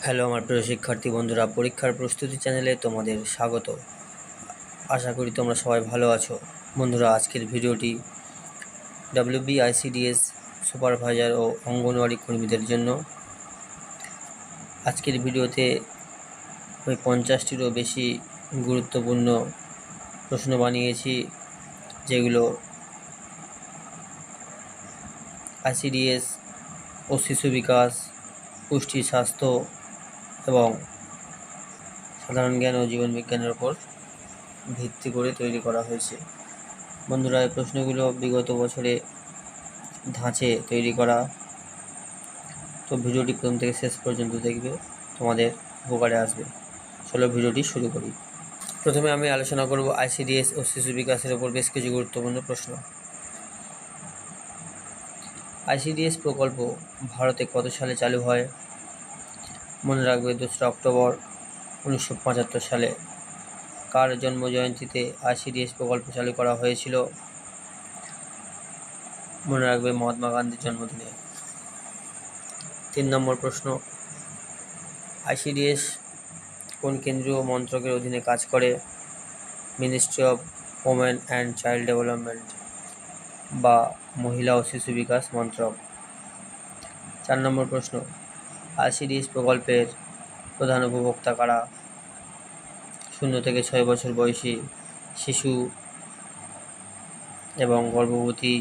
Hello আমার প্রিয় শিক্ষার্থী বন্ধুরা, পরীক্ষার প্রস্তুতি চ্যানেলে তোমাদের স্বাগত। আশা করি তোমরা সবাই ভালো আছো। বন্ধুরা, আজকের ভিডিওটি WBICDS সুপারভাইজার ও অঙ্গনওয়াড়ি কর্মীদের জন্য। আজকের ভিডিওতে আমি 50টিরও বেশি গুরুত্বপূর্ণ প্রশ্ন বানিয়েছি, যেগুলো ICDS ও শিশু বিকাশ, পুষ্টি, স্বাস্থ্য এবং সাধারণ জ্ঞান ও জীবন বিজ্ঞানের ওপর ভিত্তি করে তৈরি করা হয়েছে। বন্ধুরা, এই প্রশ্নগুলো বিগত বছরে ধাঁচে তৈরি করা, তো ভিডিওটি প্রথম থেকে শেষ পর্যন্ত দেখবে, তোমাদের উপকারে আসবে। চলো ভিডিওটি শুরু করি। প্রথমে আমি আলোচনা করব ICDS ও শিশু বিকাশের ওপর বেশ কিছু গুরুত্বপূর্ণ প্রশ্ন। ICDS প্রকল্প ভারতে কত সালে চালু হয়? মনে রাখবে 2রা অক্টোবর 1975 সালে। কার জন্মজয়ন্তীতে ICDS প্রকল্প চালু করা হয়েছিল? মনে রাখবে মহাত্মা গান্ধীর জন্মদিনে। 3 নম্বর প্রশ্ন, ICDS কোন কেন্দ্রীয় মন্ত্রকের অধীনে কাজ করে? Ministry of women and child development বা মহিলা ও শিশু বিকাশ মন্ত্রক। 4 নম্বর প্রশ্ন, ICDS প্রকল্পের প্রধান উপভোক্তা কারা? 0 থেকে 6 বছর বয়সী শিশু এবং গর্ভবতী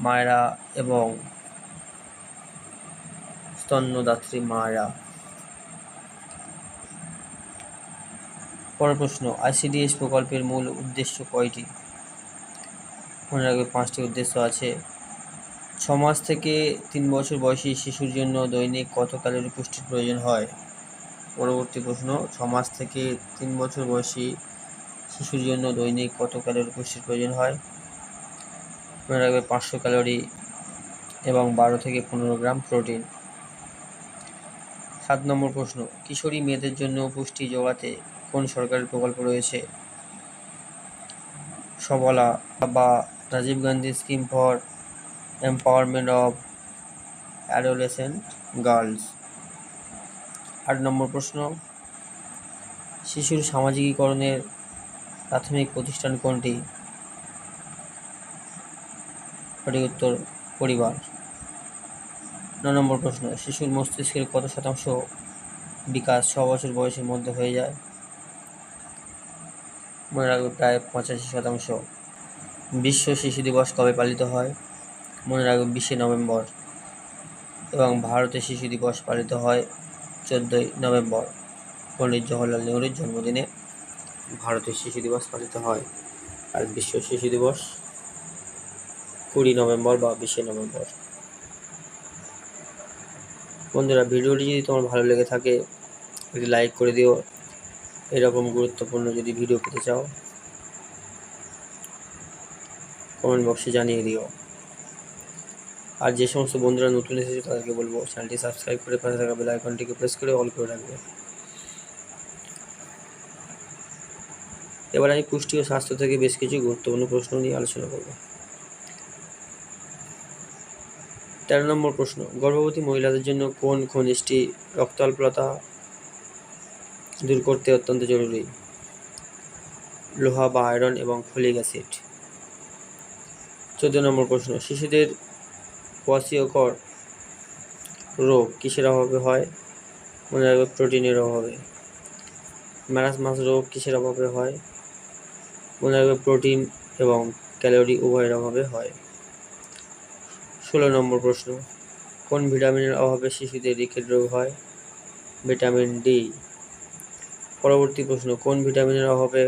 মায়েরা এবং স্তন্যদাত্রী মায়েরা। পরের প্রশ্ন, ICDS প্রকল্পের মূল উদ্দেশ্য কয়টি? মনে রাখবে 5টি উদ্দেশ্য আছে। 6 মাস থেকে 3 বছর বয়সী শিশুর জন্য দৈনিক কত ক্যালোরি পুষ্টির প্রয়োজন হয়? পরবর্তী প্রশ্ন, 6 মাস থেকে 3 বছর বয়সী শিশুর জন্য দৈনিক কত ক্যালোরি পুষ্টির প্রয়োজন হয়? মনে রাখবে 500 ক্যালোরি এবং 12 থেকে 15 গ্রাম প্রোটিন। 7 নম্বর প্রশ্ন, কিশোরী মেয়েদের জন্য পুষ্টি যোগাতে কোন সরকারি প্রকল্প রয়েছে? সবলা বা Rajiv Gandhi scheme for empowerment of adolescent girls. 8 নম্বর প্রশ্ন, শিশুর সামাজিকীকরণের প্রাথমিক প্রতিষ্ঠান কোনটি? সঠিক উত্তর পরিবার। 9 নম্বর প্রশ্ন, শিশুর মস্তিষ্কের কত শতাংশ বিকাশ 6 বছর বয়সের মধ্যে হয়ে যায়? মনে রাখবে প্রায় 85%। বিশ্ব শিশু দিবস কবে পালিত হয়? মনে রাখবে 20শে নভেম্বর। এবং ভারতে শিশু দিবস পালিত হয় 14ই নভেম্বর। পণ্ডিত জওহরলাল নেহরুর জন্মদিনে ভারতের শিশু দিবস পালিত হয়। আর বিশ্ব শিশু দিবস 20 নভেম্বর বা 20শে নভেম্বর। বন্ধুরা, ভিডিওটি যদি তোমার ভালো লেগে থাকে একটি লাইক করে দিও। এরকম গুরুত্বপূর্ণ যদি ভিডিও পেতে চাও কমেন্ট বক্সে জানিয়ে দিও। আর যে সমস্ত বন্ধুরা নতুন এসেছে তাদেরকে বলবো চ্যানেলটি সাবস্ক্রাইব করে পাশে থাকা বেল আইকনটিকে প্রেস করে অল করে রাখবে। এবার আমি পুষ্টি ও স্বাস্থ্য থেকে বেশ কিছু গুরুত্বপূর্ণ প্রশ্ন নিয়ে আলোচনা করব। 13 নম্বর প্রশ্ন, গর্ভবতী মহিলাদের জন্য কোন খনিজটি রক্ত অল্পতা দূর করতে অত্যন্ত জরুরি? লোহা বা আয়রন এবং ফলিক অ্যাসিড। 14 নম্বর প্রশ্ন, শিশুদের কোয়াশিয়কর রোগ কিসের অভাবে হয়? মনে রাখবে প্রোটিনের অভাবে। ম্যারাসমাস রোগ কিসের অভাবে হয়? মনে রাখবে প্রোটিন এবং ক্যালোরি উভয়ের অভাবে হয়। 16 নম্বর প্রশ্ন, কোন ভিটামিনের অভাবে শিশুদের রিকেট রোগ হয়? Vitamin D. পরবর্তী প্রশ্ন, কোন ভিটামিনের অভাবে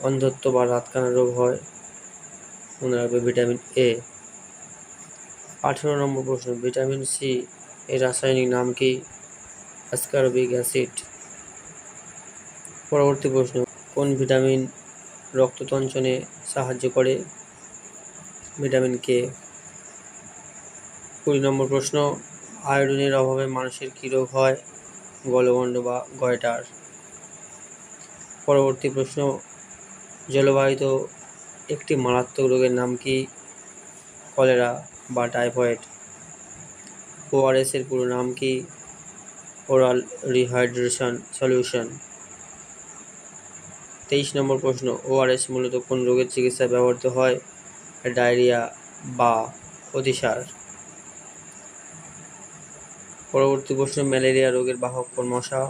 অন্ধত্ব বা রাতকানা রোগ হয়? মনে রাখবে ভিটামিন এ। 18 নম্বর প্রশ্ন, ভিটামিন সি এর রাসায়নিক নাম কি? অ্যাসকারবিক অ্যাসিড। পরবর্তী প্রশ্ন, কোন ভিটামিন রক্ততঞ্চনে সাহায্য করে? Vitamin K. 20 নম্বর প্রশ্ন, আয়োডিনের অভাবে মানুষের কী রোগ হয়? গলগণ্ড বা গয়টার। পরবর্তী প্রশ্ন, জলবাহিত একটি মারাত্মক রোগের নাম কি? কলেরা বা টাইফয়েড। ওআরএস এর পুরো নাম কি? Oral rehydration solution. 23 নম্বর প্রশ্ন, ওআরএস মূলত কোন রোগের চিকিৎসায় ব্যবহৃত হয়? ডায়রিয়া বা অতিসার। পরবর্তী প্রশ্ন, ম্যালেরিয়া রোগের বাহক কোন মশা?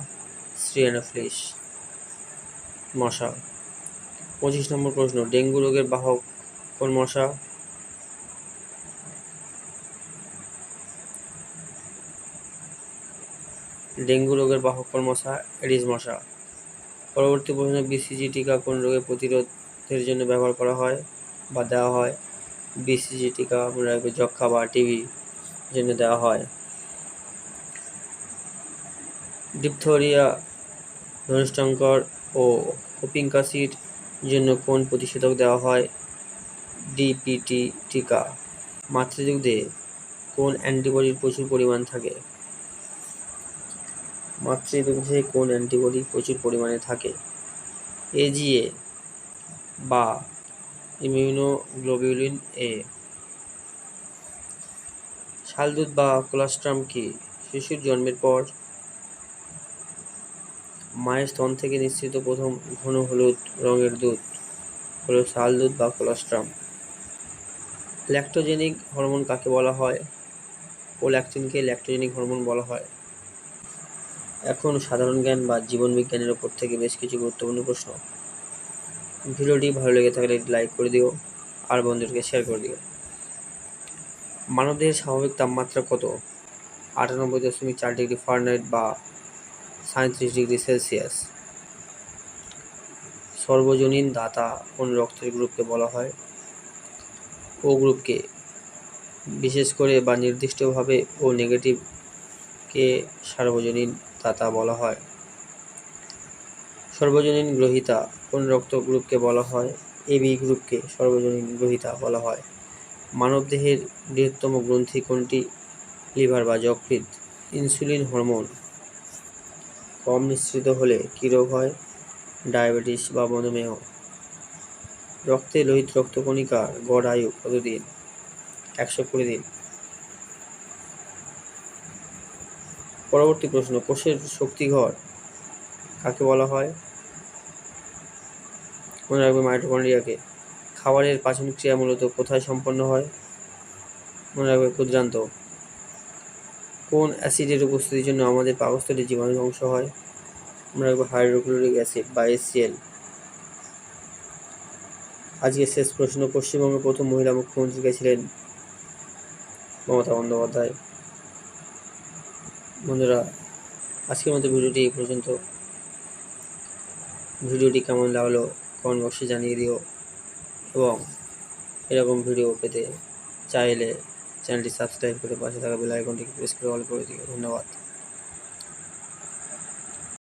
স্ট্রিয়ানোফিলিস মশা। 25 নম্বর প্রশ্ন, ডেঙ্গু রোগের বাহক কোন মশা? ডেঙ্গু রোগের বাহক কোন মশা? এডিস মশা। পরবর্তী প্রশ্ন, বিসিজি টিকা কোন রোগের প্রতিরোধের জন্য ব্যবহার করা হয় বা দেওয়া হয়? বিসিজি টিকা মনে রাখবে যক্ষা বা টিবি জন্য দেওয়া হয়। ডিপথেরিয়া, ধনুষ্টঙ্কর ও হুপিং কাশির জন্য কোন প্রতিষেধক দেওয়া হয়? ডিপিটি টিকা। মাতৃদুগ্ধে কোন অ্যান্টিবডির প্রচুর পরিমাণ থাকে? মাতৃদুগ্ধে কোন অ্যান্টিবডি প্রচুর পরিমাণে থাকে? এজিএ বা ইমিউনোগ্লোবিউলিন এ। শাল দুধ বা কোলাস্ট্রাম কি? শিশুর জন্মের পর মায়ের স্তন থেকে নিঃসৃত প্রথম ঘন হলুদ রঙের দুধ হলো শাল দুধ বা কোলাস্ট্রাম। ল্যাক্টোজেনিক হরমোন কাকে বলা হয়? প্রোল্যাক্টিনকে ল্যাক্টোজেনিক হরমোন বলা হয়। এখন সাধারণ জ্ঞান বা জীবন বিজ্ঞানের ওপর থেকে বেশ কিছু গুরুত্বপূর্ণ প্রশ্ন। ভিডিওটি ভালো লেগে থাকলে লাইক করে দিও আর বন্ধুদেরকে শেয়ার করে দিও। মানবদেহের স্বাভাবিক তাপমাত্রা কত? 98.4 ডিগ্রি ফারেনহাইট বা 37 ডিগ্রি সেলসিয়াস। সর্বজনীন দাতা কোন রক্তের গ্রুপকে বলা হয়? ও গ্রুপকে। বিশেষ করে বা নির্দিষ্টভাবে ও নেগেটিভকে সার্বজনীন দাতা বলা হয়। সর্বজনীন গ্রহীতা কোন রক্ত গ্রুপকে বলা হয়? এবি গ্রুপকে সর্বজনীন গ্রহীতা বলা হয়। মানবদেহের বৃহত্তম গ্রন্থি কোনটি? লিভার বা যকৃৎ। ইনসুলিন হরমোন কম নিঃসৃত হলে কী রোগ হয়? ডায়াবেটিস বা মধুমেহ। রক্তে লোহিত রক্তকণিকার গড় আয়ু কতদিন? 120 দিন। পরবর্তী প্রশ্ন, কোষের শক্তিঘর কাকে বলা হয়? মনে রাখবে মাইটোকন্ড্রিয়াকে। খাবারের পাচন ক্রিয়া মূলত কোথায় সম্পন্ন হয়? মনে রাখবে ক্ষুদ্রান্ত। কোন অ্যাসিডের উপস্থিতির জন্য আমাদের পাকস্থলী জীবাণু ধ্বংস হয়? মনে রাখবে হাইড্রোক্লোরিক অ্যাসিড বা HCl। আজকে শেষ প্রশ্ন, পশ্চিমবঙ্গের প্রথম মহিলা মুখ্যমন্ত্রী কে ছিলেন? মমতা বন্দ্যোপাধ্যায়। বন্ধুরা, আজকের মতো ভিডিওটি এই পর্যন্ত। ভিডিওটি কেমন লাগলো কমেন্ট বক্সে জানিয়ে দিও এবং এরকম ভিডিও পেতে চাইলে চ্যানেলটি সাবস্ক্রাইব করে পাশে থাকা বেল আইকনটিকে প্রেস করে অল করে দিও। ধন্যবাদ।